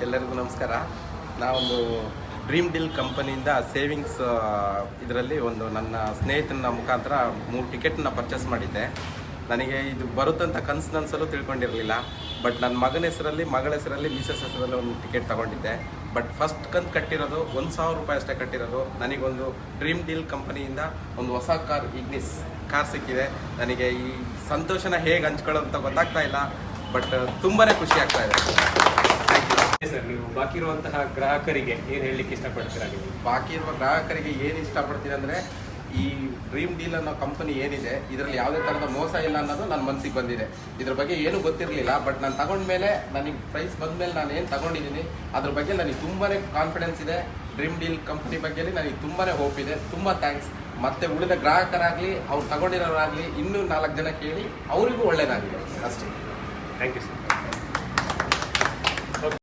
ಎಲ್ಲರಿಗೂ ನಮಸ್ಕಾರ. ನಾವೊಂದು ಡ್ರೀಮ್ ಡೀಲ್ ಕಂಪನಿಯಿಂದ ಸೇವಿಂಗ್ಸ್ ಇದರಲ್ಲಿ ಒಂದು ನನ್ನ ಸ್ನೇಹಿತನ ಮುಖಾಂತರ 3 ಟಿಕೆಟ್ನ ಪರ್ಚೇಸ್ ಮಾಡಿದ್ದೆ. ನನಗೆ ಇದು ಬರುತ್ತಂತ ಕನಸು ತಿಳ್ಕೊಂಡಿರಲಿಲ್ಲ. ಬಟ್ ನನ್ನ ಮಗನ ಹೆಸರಲ್ಲಿ, ಮಗಳ ಹೆಸರಲ್ಲಿ, ಮಿಸಸ್ ಹೆಸರಲ್ಲಿ ಒಂದು ಟಿಕೆಟ್ ತೊಗೊಂಡಿದ್ದೆ. ಬಟ್ ಫಸ್ಟ್ ಕಂತು ಕಟ್ಟಿರೋದು 1,000 ರೂಪಾಯಿ ಅಷ್ಟೇ ಕಟ್ಟಿರೋದು. ನನಗೊಂದು ಡ್ರೀಮ್ ಡೀಲ್ ಕಂಪನಿಯಿಂದ ಒಂದು ಹೊಸ ಕಾರ್, ಇಗ್ನಿಸ್ ಕಾರ್ ಸಿಕ್ಕಿದೆ. ನನಗೆ ಈ ಸಂತೋಷನ ಹೇಗೆ ಹಂಚ್ಕೊಳ್ಳೋದು ಅಂತ ಗೊತ್ತಾಗ್ತಾ ಇಲ್ಲ. ಬಟ್ ತುಂಬಾ ಖುಷಿ ಆಗ್ತಾ ಇದೆ. ಸರ್, ನೀವು ಬಾಕಿ ಇರುವಂತಹ ಗ್ರಾಹಕರಿಗೆ ಏನು ಹೇಳಲಿಕ್ಕೆ ಇಷ್ಟಪಡ್ತೀರಾ? ನೀವು ಬಾಕಿ ಇರುವ ಗ್ರಾಹಕರಿಗೆ ಏನು ಇಷ್ಟಪಡ್ತೀನಿ ಅಂದರೆ, ಈ ಡ್ರೀಮ್ ಡೀಲ್ ಅನ್ನೋ ಕಂಪನಿ ಏನಿದೆ, ಇದರಲ್ಲಿ ಯಾವುದೇ ಥರದ ಮೋಸ ಇಲ್ಲ ಅನ್ನೋದು ನನ್ನ ಮನಸ್ಸಿಗೆ ಬಂದಿದೆ. ಇದ್ರ ಬಗ್ಗೆ ಏನೂ ಗೊತ್ತಿರಲಿಲ್ಲ. ಬಟ್ ನಾನು ತಗೊಂಡ್ಮೇಲೆ, ನನಗೆ ಪ್ರೈಸ್ ಬಂದಮೇಲೆ ನಾನು ಏನು ತಗೊಂಡಿದ್ದೀನಿ ಅದ್ರ ಬಗ್ಗೆ ನನಗೆ ತುಂಬಾ ಕಾನ್ಫಿಡೆನ್ಸ್ ಇದೆ. ಡ್ರೀಮ್ ಡೀಲ್ ಕಂಪನಿ ಬಗ್ಗೆ ನನಗೆ ತುಂಬಾ ಹೋಪ್ ಇದೆ. ತುಂಬ ಥ್ಯಾಂಕ್ಸ್. ಮತ್ತು ಉಳಿದ ಗ್ರಾಹಕರಾಗಲಿ, ಅವ್ರು ತಗೊಂಡಿರೋರಾಗಲಿ ಇನ್ನೂ 4 ಜನ ಕೇಳಿ ಅವರಿಗೂ ಒಳ್ಳೆಯದಾಗಿದೆ ಅಷ್ಟೇ. Thank you sir.